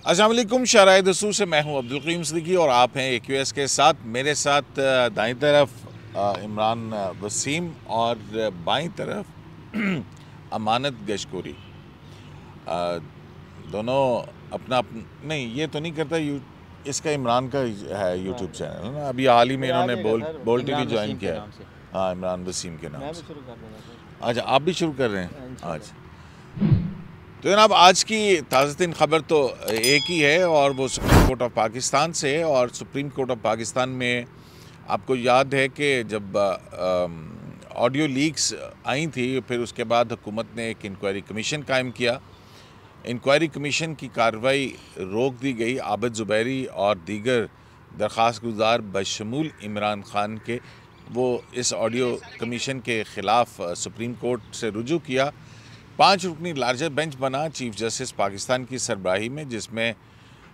अस्सलाम वालेकुम। शराय दस्तूर से मैं हूं अब्दुल करीम सिद्दीकी और आप हैं AQS के साथ। मेरे साथ दाईं तरफ इमरान वसीम और बाईं तरफ अमानत गशकोरी। दोनों अपना नहीं, ये तो नहीं करता। इसका इमरान का है यूट्यूब चैनल है ना। अभी हाल ही में इन्होंने बोल TV ज्वाइन किया है। हाँ, इमरान वसीम के नाम से। अच्छा, आप भी शुरू कर रहे हैं। अच्छा, तो जनाब आज की ताज़ातरीन ख़बर तो एक ही है और वो सुप्रीम कोर्ट ऑफ पाकिस्तान से है। और सुप्रीम कोर्ट ऑफ पाकिस्तान में आपको याद है कि जब ऑडियो लीक्स आई थी, फिर उसके बाद हुकूमत ने एक इंक्वायरी कमीशन कायम किया। इंक्वायरी कमीशन की कार्रवाई रोक दी गई। आबिद ज़ुबैरी और दीगर दरख्वास्त गुजार बशमूल इमरान ख़ान के वो इस ऑडियो कमीशन के ख़िलाफ़ सुप्रीम कोर्ट से रुजू किया। 5 रुकनी लार्जर बेंच बना चीफ जस्टिस पाकिस्तान की सरबराही में, जिसमें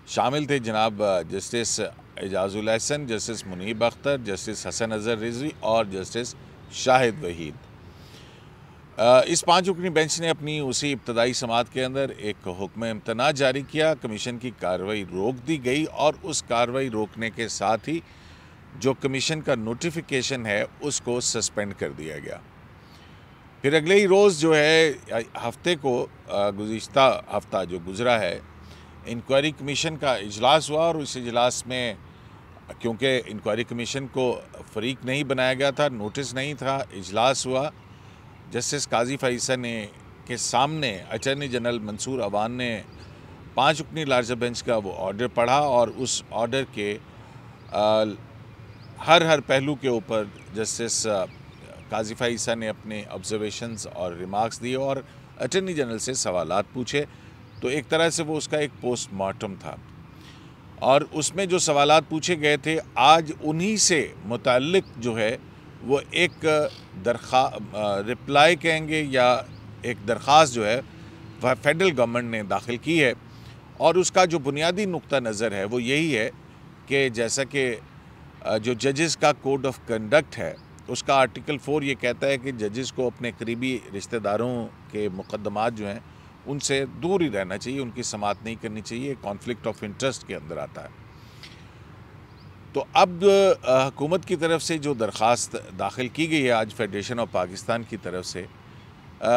शामिल थे जनाब justice Ijazul Ahsan, justice Munib Akhtar, justice Hasan Azhar Rizvi और जस्टिस शाहिद वहीद। इस 5 रुकनी बेंच ने अपनी उसी इब्तदाई समाअत के अंदर एक हुक्म इम्तना जारी किया। कमीशन की कार्रवाई रोक दी गई और उस कार्रवाई रोकने के साथ ही जो कमीशन का नोटिफिकेशन है उसको सस्पेंड कर दिया गया। फिर अगले ही रोज़ जो है हफ्ते को गुज़िश्ता हफ्ता जो गुज़रा है, इंक्वायरी कमीशन का इजलास हुआ और उस इजलास में क्योंकि इंक्वायरी कमीशन को फरीक नहीं बनाया गया था, नोटिस नहीं था, इजलास हुआ। जस्टिस काजी फैसल ने के सामने अटॉर्नी जनरल मंसूर अवान ने 5 रुकनी लार्जर बेंच का वो ऑर्डर पढ़ा और उस ऑर्डर के हर पहलू के ऊपर जस्टिस काजी फैसल ने अपने ऑब्जर्वेशंस और रिमार्क्स दिए और अटॉर्नी जनरल से सवालात पूछे। तो एक तरह से वो उसका एक पोस्टमार्टम था और उसमें जो सवालात पूछे गए थे आज उन्हीं से मुताल्लिक जो है वो एक रिप्लाई कहेंगे या एक दरख्वास्त जो है वह फेडरल गवर्नमेंट ने दाखिल की है। और उसका जो बुनियादी नुक्ता नज़र है वो यही है कि जैसा कि जो जजेस का कोड ऑफ कंडक्ट है उसका आर्टिकल 4 ये कहता है कि जजेस को अपने करीबी रिश्तेदारों के मुकदमात जो हैं उनसे दूर ही रहना चाहिए, उनकी समाअत नहीं करनी चाहिए, कॉन्फ्लिक्ट ऑफ इंटरेस्ट के अंदर आता है। तो अब हुकूमत की तरफ से जो दरख्वास्त दाखिल की गई है आज फेडरेशन ऑफ पाकिस्तान की तरफ से,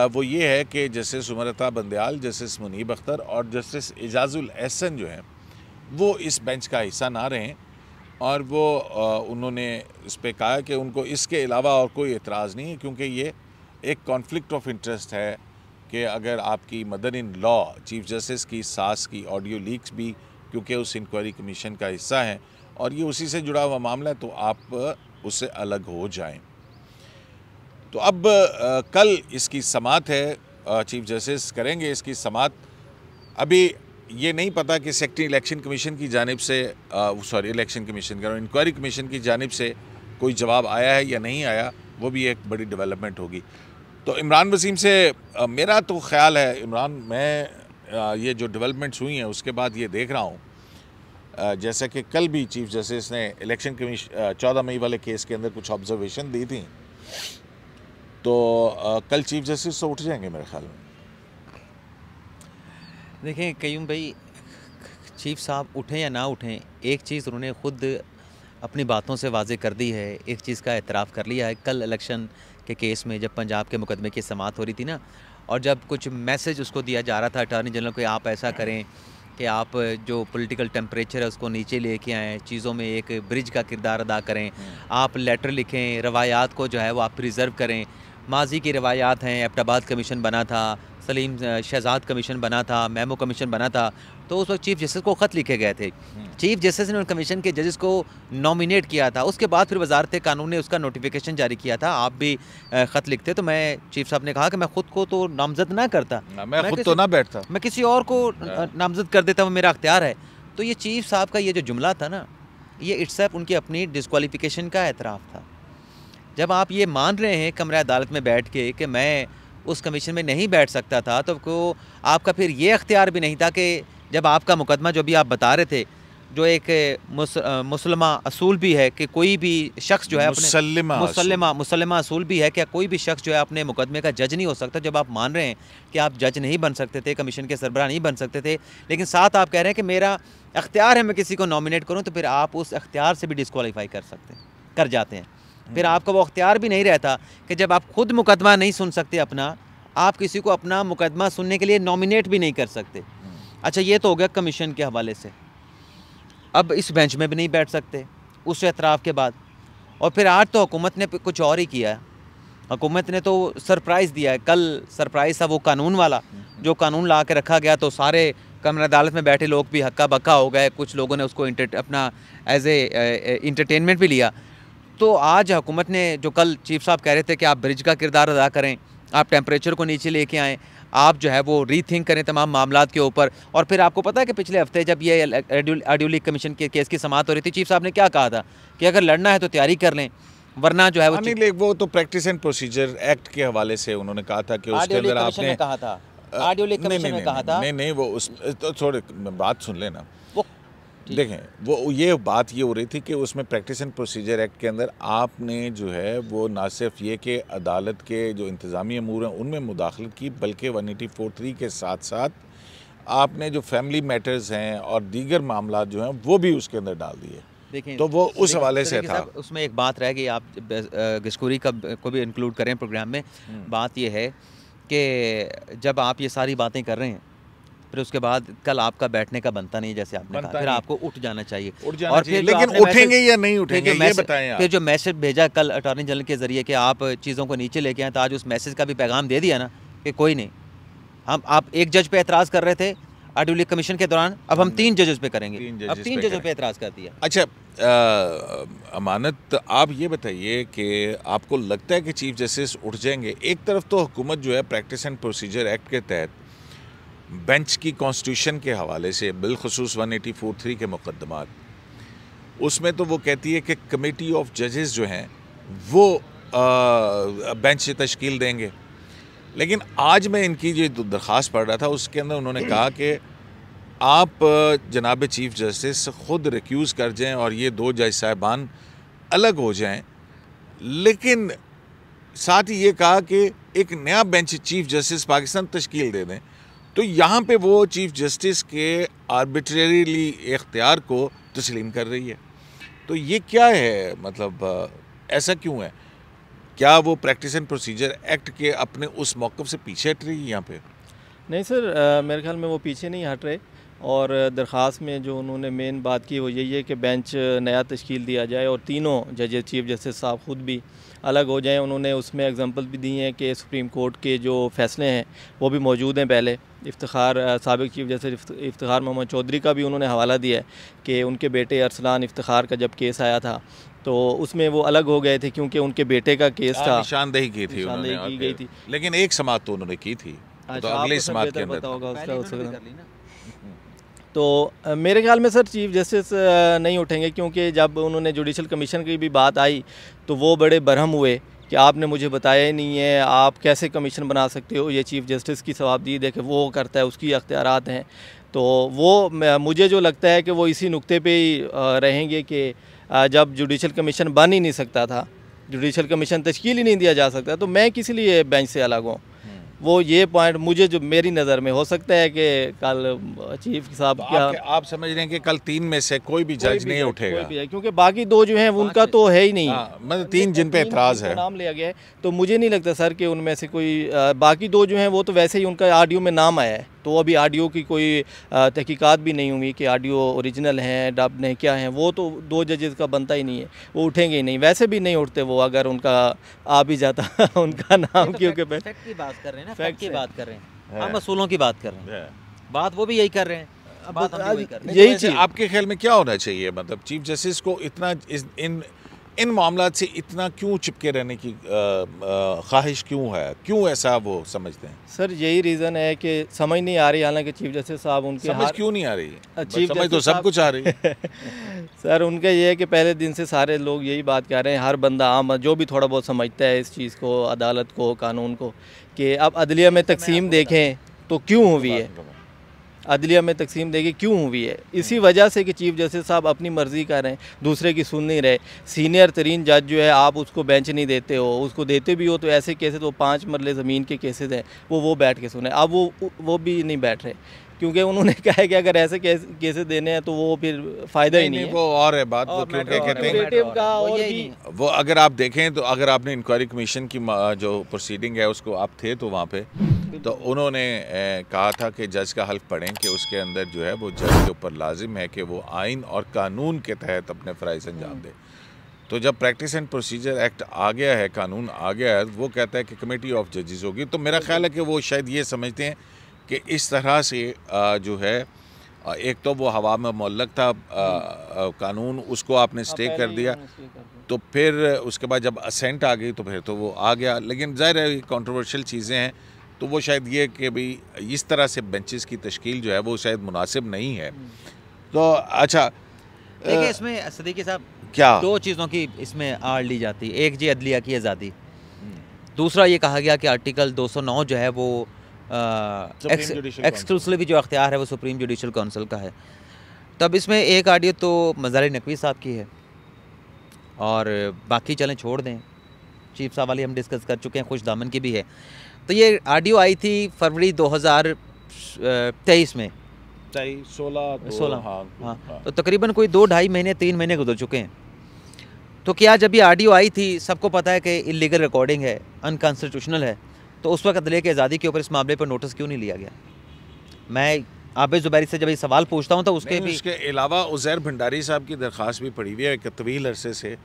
वो ये है कि जस्टिस उमर अता बंदयाल, जस्टिस मुनीब अख्तर और जस्टिस एजाजुल एहसन जो हैं वो इस बेंच का हिस्सा ना रहें। और वो उन्होंने इस पर कहा कि उनको इसके अलावा और कोई एतराज़ नहीं है, क्योंकि ये एक कॉन्फ्लिक्ट ऑफ इंटरेस्ट है कि अगर आपकी mother in law chief justice की सास की ऑडियो लीक्स भी क्योंकि उस इंक्वायरी कमीशन का हिस्सा हैं और ये उसी से जुड़ा हुआ मामला है, तो आप उससे अलग हो जाएं। तो अब कल इसकी समाअत है, चीफ जस्टिस करेंगे इसकी समाअत। अभी ये नहीं पता कि सेक्रेटरी इलेक्शन कमीशन की जानिब से इलेक्शन कमीशन का इंक्वायरी कमीशन की जानिब से कोई जवाब आया है या नहीं आया, वो भी एक बड़ी डेवलपमेंट होगी। तो इमरान वसीम से मेरा तो ख्याल है, इमरान, मैं ये जो डेवलपमेंट्स हुई हैं उसके बाद ये देख रहा हूँ जैसा कि कल भी चीफ जस्टिस ने इलेक्शन कमीशन 14 मई वाले केस के अंदर कुछ ऑब्जर्वेशन दी थी, तो कल चीफ जस्टिस तो उठ जाएंगे मेरे ख्याल में। देखें कयूम भाई, चीफ साहब उठें या ना उठें, एक चीज़ उन्होंने ख़ुद अपनी बातों से वाज़े कर दी है, एक चीज़ का एतराफ़ कर लिया है। कल इलेक्शन के केस में जब पंजाब के मुकदमे की समाअत हो रही थी ना, और जब कुछ मैसेज उसको दिया जा रहा था अटॉर्नी जनरल को, आप ऐसा करें कि आप जो पॉलिटिकल टेम्परेचर है उसको नीचे लेके आएँ, चीज़ों में एक ब्रिज का किरदार अदा करें, आप लेटर लिखें, रवायात को जो है वो आप प्रिज़र्व करें। माजी की रवायात हैं, एबटाबाद कमीशन बना था, सलीम शहजाद कमीशन बना था, मेमो कमीशन बना था, तो उस वक्त चीफ जस्टिस को ख़त लिखे गए थे। चीफ जस्टिस ने उन कमीशन के जजेस को नॉमिनेट किया था, उसके बाद फिर वजारत कानून ने उसका नोटिफिकेशन जारी किया था। आप भी ख़त लिखते, तो मैं चीफ साहब ने कहा कि मैं ख़ुद को तो नामजद ना करता, मैं खुद तो ना बैठता, मैं किसी और को नामजद कर देता, वो मेरा अख्तियार है। तो ये चीफ साहब का ये जो जुमला था ना, ये इट्सएल्फ उनकी अपनी डिस्क्वालिफिकेशन का एतराफ़ था। जब आप ये मान रहे हैं कमरा अदालत में बैठ के कि मैं उस कमीशन में नहीं बैठ सकता था, तो आपका फिर ये अख्तियार भी नहीं था कि जब आपका मुकदमा जो भी आप बता रहे थे जो एक मुसलमा असूल भी है कि कोई भी शख्स जो है मुसलमा असूल भी है कि कोई भी शख्स जो है अपने मुकदमे का जज नहीं हो सकता। जब आप मान रहे हैं कि आप जज नहीं बन सकते थे, कमीशन के सरबराह नहीं बन सकते थे, लेकिन साथ आप कह रहे हैं कि मेरा अख्तियार है मैं किसी को नॉमिनेट करूं, तो फिर आप उस अख्तियार से भी डिस्क्वालीफाई कर जाते हैं। फिर आपका वो अख्तियार भी नहीं रहता कि जब आप खुद मुकदमा नहीं सुन सकते अपना, आप किसी को अपना मुकदमा सुनने के लिए नॉमिनेट भी नहीं कर सकते। अच्छा, ये तो हो गया कमीशन के हवाले से। अब इस बेंच में भी नहीं बैठ सकते उस एतराफ़ के बाद। और फिर आज तो हुकूमत ने कुछ और ही किया है। हुकूमत ने तो सरप्राइज़ दिया है। कल सरप्राइज़ था वो कानून वाला, जो कानून ला के रखा गया, तो सारे कमर अदालत में बैठे लोग भी हक्का बक्का हो गए। कुछ लोगों ने उसको अपना एज ए इंटरटेनमेंट भी लिया। तो आज हुकूमत ने, जो कल चीफ साहब कह रहे थे कि आप ब्रिज का किरदार अदा करें, आप टेम्परेचर को नीचे लेके आएँ, आप जो है वो रीथिंक करें तमाम मामलात के ऊपर। और फिर आपको पता है कि पिछले हफ्ते जब ये ऑडियो लीक कमीशन के केस की समाअत हो रही थी, चीफ साहब ने क्या कहा था कि अगर लड़ना है तो तैयारी कर लें, वरना जो है वो तो प्रैक्टिस एंड प्रोसीजर एक्ट के हवाले से उन्होंने कहा था कि उसके अंदर आपने कहा था, ऑडियो लीक कमीशन ने कहा था। नहीं, वो उस तो थोड़े बात सुन लेना। देखें, वो ये बात ये हो रही थी कि उसमें प्रैक्टिस एंड प्रोसीजर एक्ट के अंदर आपने जो है वो ना सिर्फ ये कि अदालत के जो इंतज़ामी अमूर हैं उनमें मुदाखलत की, बल्कि 184(3) के साथ साथ आपने जो फैमिली मैटर्स हैं और दीगर मामला जो हैं वो भी उसके अंदर डाल दिए। देखें, तो वो उस हवाले से था। उसमें एक बात रह गई, आप गिस्कूरी को भी इंक्लूड करें प्रोग्राम में। बात ये है कि जब आप ये सारी बातें कर रहे हैं, फिर उसके बाद कल आपका बैठने का बनता नहीं, जैसे आपने कहा, फिर आपको उठ जाना चाहिए। और फिर लेकिन उठेंगे या नहीं उठेंगे ये बताएं आप। फिर जो मैसेज भेजा कल अटॉर्नी जनरल के जरिए कि आप चीज़ों को नीचे लेके आए, तो आज उस मैसेज का भी पैगाम दे दिया ना कि कोई नहीं, आप एक जज पे एतराज़ कर रहे थे ऑडियो लीक कमीशन के दौरान, अब हम 3 जजेस पे करेंगे। अब 3 जजों पे एतराज़ कर दिया। अच्छा, अमानत, आप ये बताइए कि आपको लगता है कि चीफ जस्टिस उठ जाएंगे? एक तरफ तो हुकूमत जो है प्रैक्टिस एंड प्रोसीजर एक्ट के तहत बेंच की कॉन्स्टिट्यूशन के हवाले से बिलखुसूस 184(3) के मुकदमात, उसमें तो वो कहती है कि कमेटी ऑफ जजेस जो हैं वो बेंच से तश्कील देंगे। लेकिन आज मैं इनकी जो दरख्वास्त पढ़ रहा था उसके अंदर उन्होंने कहा कि आप जनाब चीफ जस्टिस ख़ुद रिक्यूज़ कर जाएं और ये 2 जज साहिबान अलग हो जाएं, लेकिन साथ ही ये कहा कि एक नया बेंच चीफ जस्टिस पाकिस्तान तश्कील दे दें। तो यहाँ पे वो चीफ जस्टिस के आर्बिट्रेरीली इख्तियार को तस्लीम कर रही है। तो ये क्या है, मतलब ऐसा क्यों है? क्या वो प्रैक्टिस एंड प्रोसीजर एक्ट के अपने उस मौक़िफ़ से पीछे हट रही है यहाँ पे? नहीं सर, मेरे ख्याल में वो पीछे नहीं हट रहे। और दरख्वास्त में जो उन्होंने मेन बात की वो यही है कि बेंच नया तश्कील दिया जाए और तीनों जजेस चीफ जस्टिस साहब ख़ुद भी अलग हो जाएं। उन्होंने उसमें एग्जांपल भी दी हैं कि सुप्रीम कोर्ट के जो फ़ैसले हैं वो भी मौजूद हैं। पहले साबिक़ चीफ जस्टिस इफ्तिखार मोहम्मद चौधरी का भी उन्होंने हवाला दिया है कि उनके बेटे अरसलान इफ्तिखार का जब केस आया था तो उसमें वो अलग हो गए थे क्योंकि उनके बेटे का केस था, निशानदेही की थी, की गई थी। लेकिन एक समाअत तो उन्होंने की थी, तो अगली समाअत के अंदर तो मेरे ख्याल में सर चीफ जस्टिस नहीं उठेंगे, क्योंकि जब उन्होंने जुडिशल कमीशन की भी बात आई तो वो बड़े बरहम हुए कि आपने मुझे बताया ही नहीं है, आप कैसे कमीशन बना सकते हो, ये चीफ जस्टिस की सवाबदीद है कि वो करता है, उसकी अख्तियारात हैं। तो वो मुझे जो लगता है कि वो इसी नुक्ते पे ही रहेंगे कि जब जुडिशल कमीशन बन ही नहीं सकता था, जुडिशल कमीशन तश्कील ही नहीं दिया जा सकता, तो मैं किस लिए बेंच से अलग हूँ। वो ये पॉइंट मुझे जो मेरी नज़र में हो सकता है कि कल चीफ साहब क्या आप समझ रहे हैं कि कल 3 में से कोई भी जज नहीं उठेगा, कोई भी है, क्योंकि बाकी 2 जो हैं उनका तो है ही नहीं। मतलब 3 जिन पे एतराज़ है, नाम लिया गया है, तो मुझे नहीं लगता सर कि उनमें से कोई बाकी 2 जो हैं वो तो वैसे ही उनका ऑडियो में नाम आया है, तो अभी ऑडियो की कोई तहकीकात भी नहीं हुई कि ऑडियो ओरिजिनल हैं डब नहीं क्या हैं, वो तो 2 जजेस का बनता ही नहीं है, वो उठेंगे ही नहीं, वैसे भी नहीं उठते वो अगर उनका आ भी जाता उनका नाम, क्योंकि फैक्ट की बात कर रहे हैं ना, फैक्ट की बात कर रहे हैं, हम असूलों की बात कर रहे हैं, बात वो भी यही कर रहे हैं, बात हम वही कर रहे हैं। यही चीज़ आपके ख्याल में क्या होना चाहिए? मतलब चीफ जस्टिस को इतना इन मामलात से इतना क्यों चिपके रहने की ख्वाहिश क्यों है, क्यों ऐसा वो समझते हैं? सर यही रीज़न है कि समझ नहीं आ रही, हालांकि चीफ जस्टिस साहब उनके समझ क्यों नहीं आ रही? चीफ समझ तो सब कुछ आ रही है। सर उनका ये है कि पहले दिन से सारे लोग यही बात कह रहे हैं, हर बंदा आम जो भी थोड़ा बहुत समझता है इस चीज़ को, अदालत को, कानून को, कि अब अदलिया में तकसीम देखें तो क्यों हुई है, अदलिया में तकसीम देगी क्यों हुई है? इसी वजह से कि चीफ जस्टिस साहब अपनी मर्ज़ी कर रहे हैं, दूसरे की सुन नहीं रहे। सीनियर तरीन जज जो है आप उसको बेंच नहीं देते हो, उसको देते भी हो तो ऐसे केसेस, वो 5 मरले ज़मीन के केसेस हैं वो बैठ के सुने। अब वो भी नहीं बैठ रहे क्योंकि उन्होंने कहा है कि अगर ऐसे केसेस देने हैं तो वो फिर फ़ायदा ही नहीं है। वो और है बात, वो क्योंकि कहते हैं का और भी वो अगर आप देखें तो अगर आपने इंक्वायरी कमीशन की जो प्रोसीडिंग है उसको आप थे तो वहाँ पे तो उन्होंने कहा था कि जज का हल्फ पढ़ें कि उसके अंदर जो है वो जज के ऊपर लाजिम है कि वो आइन और कानून के तहत अपने फ़राइज़ अंजाम दे। तो जब प्रैक्टिस एंड प्रोसीजर एक्ट आ गया है, कानून आ गया है, वो कहता है कि कमेटी ऑफ जजेस होगी। तो मेरा ख्याल है कि वो शायद ये समझते हैं कि इस तरह से जो है एक तो वो हवा में मुअल्लक था कानून, उसको आपने स्टे कर दिया, तो फिर उसके बाद जब असेंट आ गई तो फिर तो वो आ गया। लेकिन ज़ाहिर है कंट्रोवर्शियल चीज़ें हैं, तो वो शायद ये कि भाई इस तरह से बेंचेस की तश्कील जो है वो शायद मुनासिब नहीं है। तो अच्छा देखिए इसमें सदीकी साहब क्या 2 चीज़ों की इसमें आड़ ली जाती है। एक जी अदलिया की आज़ादी, दूसरा ये कहा गया कि आर्टिकल 209 जो है वो एक्सक्लूसिवली जो अख्तियार है वो सुप्रीम जुडिशल काउंसिल का है। तब इसमें एक ऑडियो तो मज़ार नकवी साहब की है और बाकी चलें छोड़ दें, चीफ साहब वाली हम डिस्कस कर चुके हैं, खुश दामन की भी है। तो ये ऑडियो आई थी फरवरी 2023 में 16 हाँ, तो तकरीबन कोई 2-2.5 महीने 3 महीने गुजर चुके हैं। तो क्या जब ये ऑडियो आई थी, सबको पता है कि इलीगल रिकॉर्डिंग है, अनकॉन्स्टिट्यूशनल है, तो उस वक्त अदलिया की आज़ादी के ऊपर इस मामले पर नोटिस क्यों नहीं लिया गया? मैं आबिद ज़ुबैरी से जब ये सवाल पूछता हूँ तो उसके अलावा उज़ैर भंडारी साहब की दरख्वास्त भी पड़ी हुई है एक तवील अरसे से,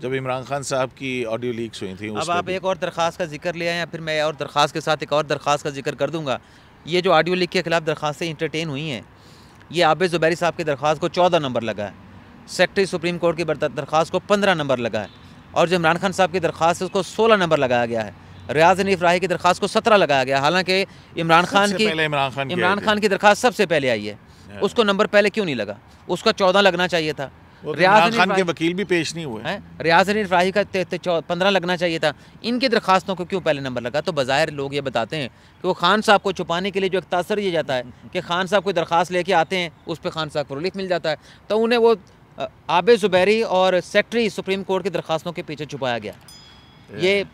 जब इमरान खान साहब की ऑडियो लीक्स हुई थी। अब आप एक और दरख्वास्त का जिक्र ले आए, फिर मैं और दरख्वास्त के साथ एक और दरख्वास्त का जिक्र कर दूँगा। ये जो ऑडियो लीक के खिलाफ दरख्वास्तें इंटरटेन हुई हैं, ये आबिद ज़ुबैरी साहब की दरख्वास्त को 14 नंबर लगा है, सेक्रेटरी सुप्रीम कोर्ट की दरख्वास्त को 15 नंबर लगा है, और जो इमरान खान साहब की दरख्वास्त है उसको 16 नंबर लगाया गया है। रियाज हनीफ राही की दरख्वास्त को 17 लगाया गया। हालांकि इमरान खान की दरख्वास्त सबसे पहले आई है, उसको नंबर पहले क्यों नहीं लगा? उसका 14 लगना चाहिए था। रियाज खान के वकील भी पेश नहीं हुए हैं, रियाज हनीफ राही का 15 लगना चाहिए था। इनकी दरख्वास्तों को क्यों पहले नंबर लगा? तो बज़ाहिर लोग ये बताते हैं कि वो खान साहब को छुपाने के लिए जो एक तासर ये जाता है कि खान साहब कोई दरख्वास्त लेके आते हैं, उस पर खान साहब को रिलीफ मिल जाता है, तो उन्हें वो आबिद ज़ुबैरी और सेक्रेटरी सुप्रीम कोर्ट की दरख्वास्तों के पीछे छुपाया गया। ये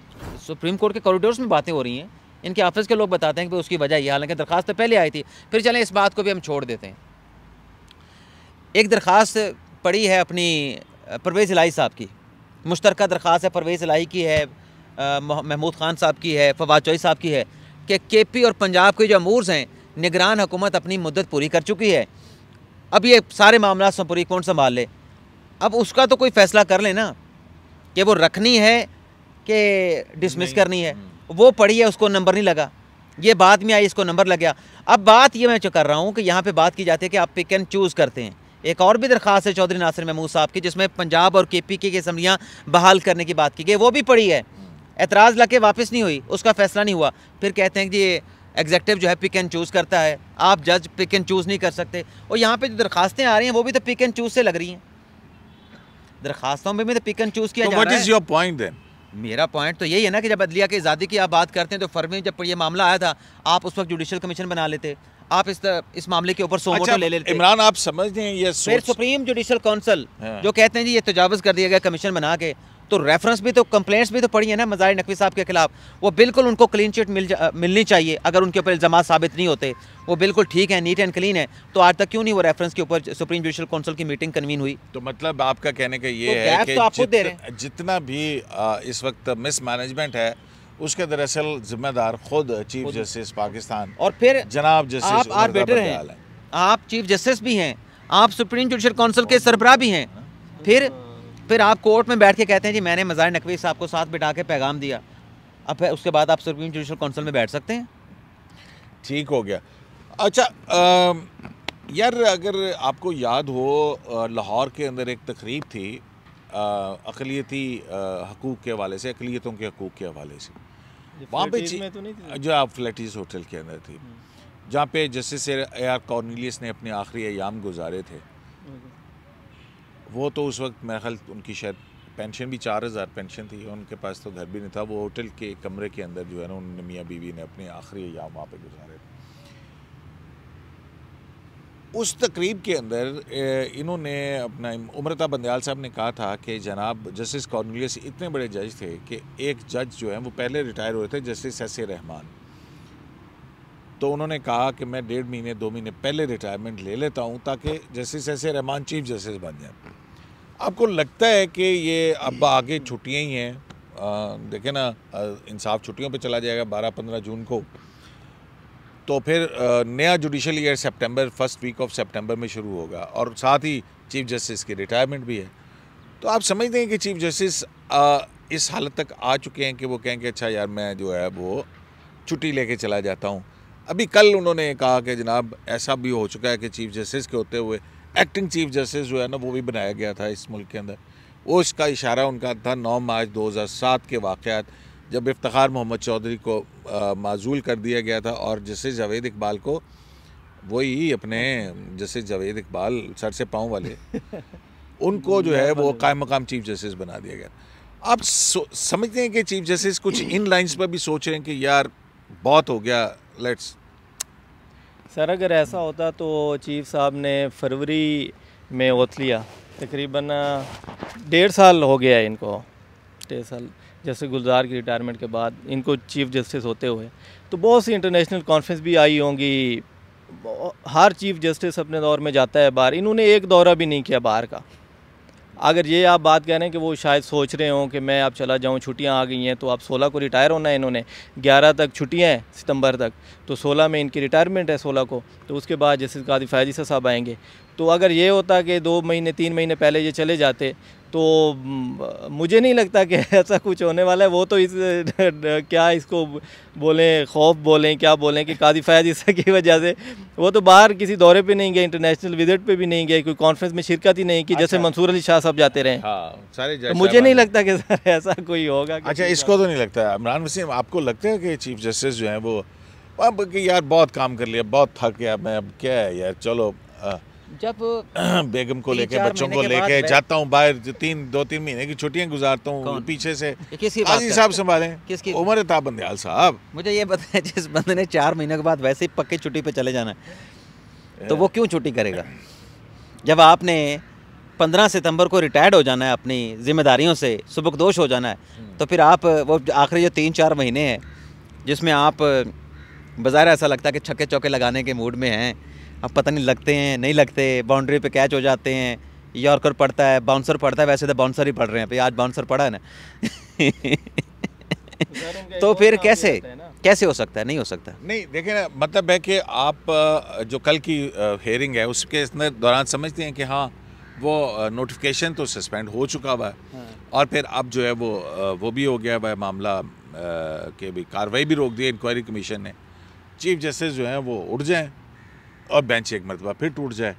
सुप्रीम कोर्ट के कॉरिडोर्स में बातें हो रही हैं, इनके ऑफिस के लोग बताते हैं कि उसकी वजह ये, हालांकि दरख्वास्त तो पहले आई थी। फिर चलें इस बात को भी हम छोड़ देते हैं। एक दरख्वास्त पड़ी है अपनी परवेज़ इलाही साहब की, मुश्तरका दरख्वास्त है, परवेज़ इलाही की है, महमूद खान साहब की है, फवाद चौधरी साहब की है कि केपी और पंजाब के जो अमूर्स हैं, निगरान हुकूमत अपनी मुद्दत पूरी कर चुकी है, अब ये सारे मामला पूरी कौन संभाल ले? अब उसका तो कोई फ़ैसला कर ले ना कि वो रखनी है कि डिसमिस करनी है। वो पड़ी है, उसको नंबर नहीं लगा, ये बाद में आई, इसको नंबर लग गया। अब बात ये मैं जो कर रहा हूँ कि यहाँ पे बात की जाती है कि आप पिक एंड चूज़ करते हैं। एक और भी दरख्वास्त है चौधरी नासिर महमूद साहब की, जिसमें पंजाब और KP की असम्बलियाँ बहाल करने की बात की गई, वो भी पड़ी है, एतराज़ लगे वापस नहीं हुई, उसका फ़ैसला नहीं हुआ। फिर कहते हैं कि ये एग्जेक्टिव जो है पिक एंड चूज़ करता है, आप जज पिक एंड चूज़ नहीं कर सकते। और यहाँ पे जो दरख्वास्तें आ रही हैं वो भी तो पिक एंड चूज़ से लग रही हैं, दरख्वास्तों में भी तो पिक एंड चूज़ किया जा रहा है। What is your point then? मेरा पॉइंट तो यही है ना कि जब अदलिया की आज़ादी की आप बात करते हैं तो फरवरी में जब ये मामला आया था, आप उस वक्त जुडिशल कमीशन बना लेते, आप इस मामले के ऊपर सोमोटो ले लेते। इमरान, आप समझते हैं ये फिर सुप्रीम जुडिशल काउंसिल जो कहते हैं जी ये तजावुज़ कर दिया गया कमीशन बना के, तो रेफरेंस भी तो कंप्लेंट्स भी तो पड़ी है ना मज़ार नकवी साहब के खिलाफ, वो बिल्कुल उनको क्लीन चिट मिलनी चाहिए। अगर उनके ऊपर इल्ज़ामात साबित नहीं होते, वो बिल्कुल ठीक है, नीट एंड क्लीन है, तो आज तक क्यों नहीं वो रेफरेंस के ऊपर सुप्रीम जुडिशल काउंसिल की मीटिंग कन्वीन हुई? तो मतलब आपका कहने का ये है कि जितना भी इस वक्त मिसमैनेजमेंट है उसके दरअसल जिम्मेदार खुद चीफ जस्टिस पाकिस्तान और फिर जनाब जस्टिस आर्बिटर हैं, आप चीफ जस्टिस भी हैं, आप सुप्रीम जुडिशल काउंसिल के सरबराह भी हैं, फिर आप कोर्ट में बैठ के कहते हैं जी मैंने मज़ार नकवी साहब को साथ बिठा के पैगाम दिया, अब उसके बाद आप सुप्रीम जुडिशल काउंसिल में बैठ सकते हैं? ठीक हो गया। अच्छा यार, अगर आपको याद हो लाहौर के अंदर एक तकरीब थी अक़लियती हकूक़ के हवाले से, अक़लियतों के हकूक़ के हवाले से, वहाँ पे तो जो आप फ्लैटीज़ होटल के अंदर थी, जहाँ पे जस्टिस AR कॉर्नेलियस ने अपने आखिरी अयाम गुजारे थे। वो तो उस वक्त मेरा ख्याल उनकी शायद पेंशन भी 4000 पेंशन थी, उनके पास तो घर भी नहीं था। वो होटल के कमरे के अंदर जो है ना, उन्होंने मियाँ बीवी ने अपने आखिरी अयाम वहाँ पे गुजारे। उस तकरीब के अंदर इन्होंने अपना उमरता बंदयाल साहब ने कहा था कि जनाब जस्टिस कॉर्नेलियस इतने बड़े जज थे कि एक जज जो है वो पहले रिटायर हुए थे, जस्टिस एस.ए. रहमान। तो उन्होंने कहा कि मैं 1.5 महीने 2 महीने पहले रिटायरमेंट ले लेता हूँ ताकि जस्टिस एस.ए. रहमान चीफ जस्टिस बन जाए। आपको लगता है कि ये अब आगे छुट्टियाँ ही हैं, देखें ना, इंसाफ छुट्टियों पे चला जाएगा 12-15 जून को, तो फिर नया जुडिशल ईयर सितंबर, फर्स्ट वीक ऑफ सितंबर में शुरू होगा और साथ ही चीफ जस्टिस की रिटायरमेंट भी है। तो आप समझते हैं कि चीफ जस्टिस इस हालत तक आ चुके हैं कि वो कहें कि अच्छा यार मैं जो है वो छुट्टी लेके चला जाता हूँ। अभी कल उन्होंने कहा कि जनाब ऐसा भी हो चुका है कि चीफ जस्टिस के होते हुए एक्टिंग चीफ जस्टिस जो है ना वो भी बनाया गया था इस मुल्क के अंदर। वो इसका इशारा उनका था 9 मार्च 2007 के वाक़यात, जब इफ्तिखार मोहम्मद चौधरी को माजूल कर दिया गया था और जस्टिस जावेद इकबाल को, वही अपने जस्टिस जावेद इकबाल सर से पाँव वाले उनको जो है वो कायम मकाम चीफ जस्टिस बना दिया गया। आप समझते हैं कि चीफ जस्टिस कुछ इन लाइंस पर भी सोच रहे हैं कि यार बहुत हो गया, लेट्स। सर अगर ऐसा होता तो चीफ साहब ने फरवरी में ओथ लिया, तकरीबन 1.5 साल हो गया है इनको, 1.5 साल जैसे गुलजार की रिटायरमेंट के बाद इनको चीफ जस्टिस होते हुए। तो बहुत सी इंटरनेशनल कॉन्फ्रेंस भी आई होंगी, हर चीफ जस्टिस अपने दौर में जाता है बाहर, इन्होंने एक दौरा भी नहीं किया बाहर का। अगर ये आप बात कह रहे हैं कि वो शायद सोच रहे हों कि मैं अब चला जाऊं, छुट्टियां आ गई हैं, तो अब 16 को रिटायर होना है इन्होंने, 11 तक छुट्टियां हैं सितंबर तक, तो 16 में इनकी रिटायरमेंट है 16 को, तो उसके बाद जस्टिस कादी फैज़ ईसा साहब आएंगे। तो अगर ये होता कि 2 महीने 3 महीने पहले ये चले जाते तो मुझे नहीं लगता कि ऐसा कुछ होने वाला है। वो तो इस क्या इसको बोलें, खौफ बोलें, क्या बोलें कि कादी फैज़ ईसा की वजह से वो तो बाहर किसी दौरे पे नहीं गए, इंटरनेशनल विजिट पे भी नहीं गए, कोई कॉन्फ्रेंस में शिरकत ही नहीं की, जैसे मंसूर अली शाह साहब जाते रहे। हाँ, सारे तो मुझे नहीं लगता कि सर ऐसा कोई होगा। अच्छा, इसको तो नहीं लगता। इमरान वसीम, आपको लगता है कि चीफ जस्टिस जो हैं वो अब कि यार बहुत काम कर लिया, बहुत थक गया मैं, अब क्या है यार, चलो जब बेगम को लेके, बच्चों को लेके जाता हूँ बाहर, 2-3 महीने की छुट्टियां गुजारता हूँ, पीछे से काजी साहब संभालें, उमरता बंदयाल साहब। मुझे ये बताएं, जिस बंदे ने 4 महीने के बाद वैसे ही पक्की छुट्टी पे चले जाना है तो वो क्यों छुट्टी करेगा? जब आपने 15 सितंबर को रिटायर्ड हो जाना है, अपनी जिम्मेदारियों से सुबकदोश हो जाना है, तो फिर आप वो आखिरी जो 3-4 महीने हैं जिसमें आप बाज़ार ऐसा लगता है कि छक्के चौके लगाने के मूड में हैं, अब पता नहीं लगते हैं नहीं लगते, बाउंड्री पे कैच हो जाते हैं, यॉर्कर पड़ता है, बाउंसर पड़ता है, वैसे तो बाउंसर ही पड़ रहे हैं भाई, आज बाउंसर पड़ा है ना तो फिर कैसे हो सकता है? नहीं हो सकता। नहीं, देखें ना, मतलब है कि आप जो कल की हेयरिंग है उसके दौरान समझते हैं कि हाँ वो नोटिफिकेशन तो सस्पेंड हो चुका हुआ है, हाँ। और फिर अब जो है वो भी हो गया है मामला कि भी कार्रवाई भी रोक दी इंक्वायरी कमीशन ने, चीफ जस्टिस जो हैं वो उठ जाएं और बेंच एक मरतबा फिर टूट जाए,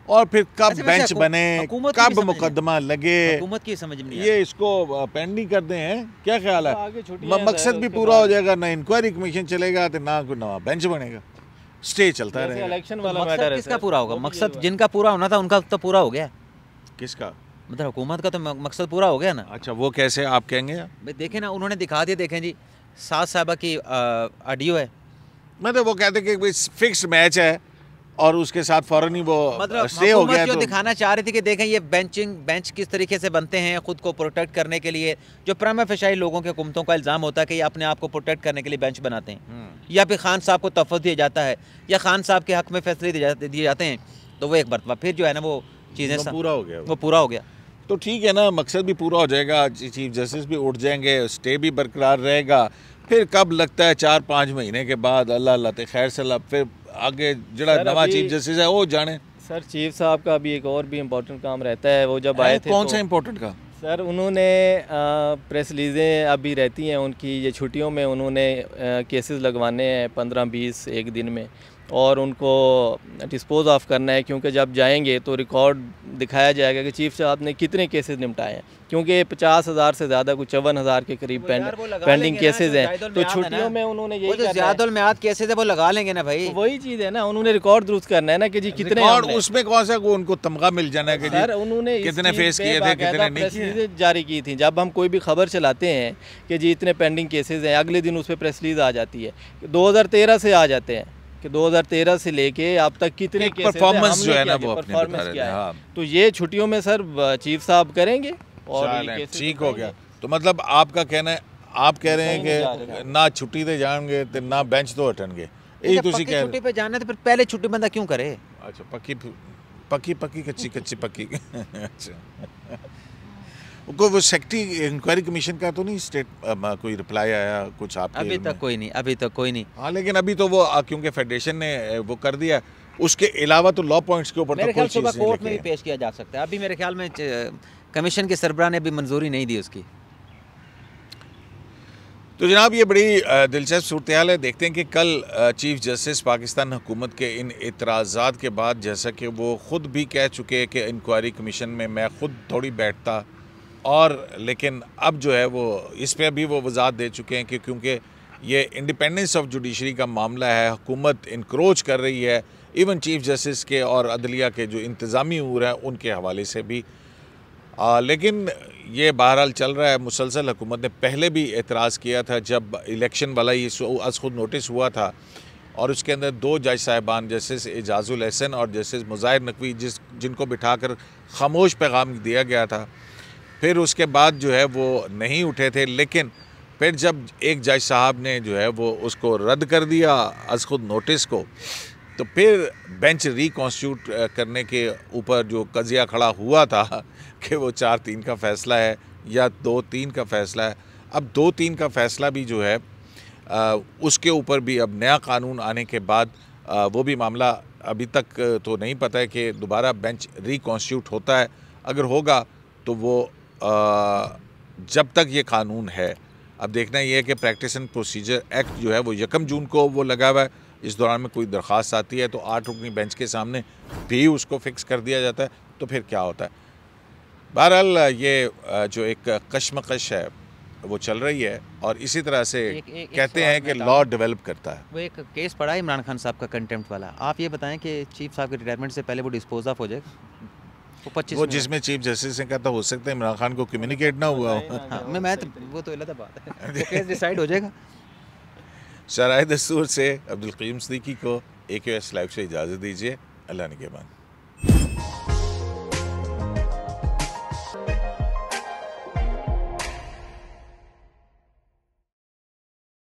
और फिर कब बेंच बने, कब मुकदमा लगे, हुकूमत की समझ में नहीं ये इसको पेंडिंग कर दें हैं। क्या ख्याल है? मकसद भी पूरा हो जाएगा, ना इंक्वायरी कमीशन चलेगा तो ना कोई नया बेंच बनेगा, स्टे चलता रहेगा। इलेक्शन वाला मैटर है, किसका पूरा होगा? मकसद जिनका पूरा होना था उनका तो पूरा हो गया। किसका? मतलब हुकूमत का तो मकसद पूरा हो गया ना। अच्छा, वो कैसे आप कहेंगे? देखें ना, उन्होंने दिखा दिया, देखें जी, साद साहबा की ऑडियो है, मतलब वो कहते कि फिक्स मैच है और उसके साथ फौरन ही वो मतलब स्टे हो गया। जो दिखाना चाह रही थी कि देखें ये बेंच किस तरीके से बनते हैं खुद को प्रोटेक्ट करने के लिए, जो प्राइमा फेशियाई लोगों के हुकूमतों का इल्ज़ाम होता है कि ये अपने आप को प्रोटेक्ट करने के लिए बेंच बनाते हैं, या फिर खान साहब को तहफ़्फ़ुज़ दिया जाता है, या खान साहब के हक़ में फैसले दिए जाते हैं, तो वो एक मरतबा फिर जो है ना वो चीज़ें पूरा हो गया, वो पूरा हो गया। तो ठीक है ना, मकसद भी पूरा हो जाएगा, चीफ जस्टिस भी उठ जाएंगे, स्टे भी बरकरार रहेगा। फिर कब लगता है 4-5 महीने के बाद अल्लाह अल्लाह ते खैर सलाह, फिर आगे जड़ा नवा चीफ जस्टिस है वो जाने। सर चीफ साहब का भी एक और भी इम्पोर्टेंट काम रहता है, वो जब आए थे कौन सा इम्पोर्टेंट का? सर उन्होंने प्रेस रिलीज़ें अभी रहती हैं उनकी, ये छुट्टियों में उन्होंने केसेस लगवाने हैं 15-20 एक दिन में, और उनको डिस्पोज ऑफ करना है, क्योंकि जब जाएंगे तो रिकॉर्ड दिखाया जाएगा कि चीफ साहब ने कितने केसेस निपटाए हैं, क्योंकि 50,000 से ज़्यादा, कुछ 54,000 के करीब पेंडिंग केसेस हैं। तो छुट्टियों में उन्होंने यही ज़्यादुल-मियाद केसेस है, वो लगा लेंगे ना भाई, तो वही चीज़ है ना, उन्होंने रिकॉर्ड दुरुस्त करना है ना कि जी कितने, और उसमें कौन सा उनको तमगा मिल जाना है कि सर उन्होंने कितने फेस किए थे, कितने नहीं किए, जारी की थी। जब हम कोई भी खबर चलाते हैं कि जी इतने पेंडिंग केसेस हैं, अगले दिन उस पर प्रेस रिलीज आ जाती है, 2013 से आ जाते हैं कि 2013 से लेके अब तक कितने केसेस परफॉर्मेंस जो है ना वो अपने बता रहे हैं। हाँ, तो ये छुट्टियों में सर चीफ साहब करेंगे और ठीक हो गया। तो मतलब आपका कहना है, आप कह रहे हैं कि ना छुट्टी ते जाएंगे तो ना बेंच तो हटणगे, यही तुसी कह छुट्टी पे जाना तो फिर पहले छुट्टी बंदा क्यों करे? अच्छा, पक्की पक्की पक्की कच्ची कच्ची पक्की अच्छा, वो सेक्रेटरी इंक्वायरी कमीशन का तो नहीं स्टेट कोई रिप्लाई आया कुछ आपके? अभी तक कोई नहीं, अभी तक कोई नहीं। हाँ, लेकिन अभी तो वो क्योंकि फेडरेशन ने वो कर दिया, उसके अलावा तो लॉ पॉइंट्स के ऊपर मेरे ख्याल सुबह कोर्ट में भी पेश किया जा सकता है। अभी मेरे ख्याल में कमीशन के सरबराह ने भी मंजूरी नहीं दी उसकी। तो जनाब ये बड़ी दिलचस्प सूरत हाल है। देखते हैं कि कल चीफ जस्टिस पाकिस्तान हुकूमत के इन एतराज़ात के बाद, जैसा कि वो ख़ुद भी कह चुके हैं कि इंक्वायरी कमीशन में मैं ख़ुद थोड़ी बैठता, और लेकिन अब जो है वो इस पर भी वो वजाहत दे चुके हैं कि क्योंकि ये इंडिपेंडेंस ऑफ जुडिशरी का मामला है, हुकूमत इंक्रोच कर रही है इवन चीफ जस्टिस के और अदलिया के जो इंतज़ामी अमूर हैं उनके हवाले से भी। लेकिन ये बहरहाल चल रहा है मुसलसल। हुकूमत ने पहले भी एतराज़ किया था जब इलेक्शन वाला ये आज खुद नोटिस हुआ था, और उसके अंदर 2 जज साहिबान जस्टिस एजाजुल एहसन और जस्टिस मुज़ाहिर नकवी जिनको बिठाकर खामोश पैगाम दिया गया था, फिर उसके बाद जो है वो नहीं उठे थे। लेकिन फिर जब एक जज साहब ने जो है वो उसको रद्द कर दिया आज खुद नोटिस को, तो फिर बेंच रिकॉन्स्टिट्यूट करने के ऊपर जो कज़िया खड़ा हुआ था कि वो 4-3 का फ़ैसला है या 2-3 का फ़ैसला है, अब 2-3 का फ़ैसला भी जो है उसके ऊपर भी अब नया कानून आने के बाद वो भी मामला अभी तक तो नहीं पता है कि दोबारा बेंच रिकॉन्स्टिट्यूट होता है। अगर होगा तो वो जब तक ये कानून है, अब देखना ये है कि प्रैक्टिस एंड प्रोसीजर एक्ट जो है वो 1 जून को वो लगा हुआ है। इस दौरान में कोई दरख्वास्त आती है तो 8 रुकनी बेंच के सामने भी उसको फिक्स कर दिया जाता है, तो फिर क्या होता है। बहरहाल ये जो एक कशमकश है वो चल रही है, और इसी तरह से कहते हैं कि लॉ डेवलप करता है। वो एक केस पड़ा है इमरान खान साहब का कंटेम्प्ट वाला, आप ये बताएं कि चीफ साहब के रिटायरमेंट से पहले वो डिस्पोज ऑफ हो जाएगा? वो जिसमें चीफ जस्टिस ने कहा था हो सकता है इमरान खान को कम्युनिकेट ना हुआ हो। हाँ, मैं तो वो तो अलग बात है, तो केस डिसाइड हो जाएगा। शराय दस्तूर से अब्दुल क़य्यूम सिद्दीकी को AQS लाइव से इजाज़त दीजिए। अल्लाह निगहबान।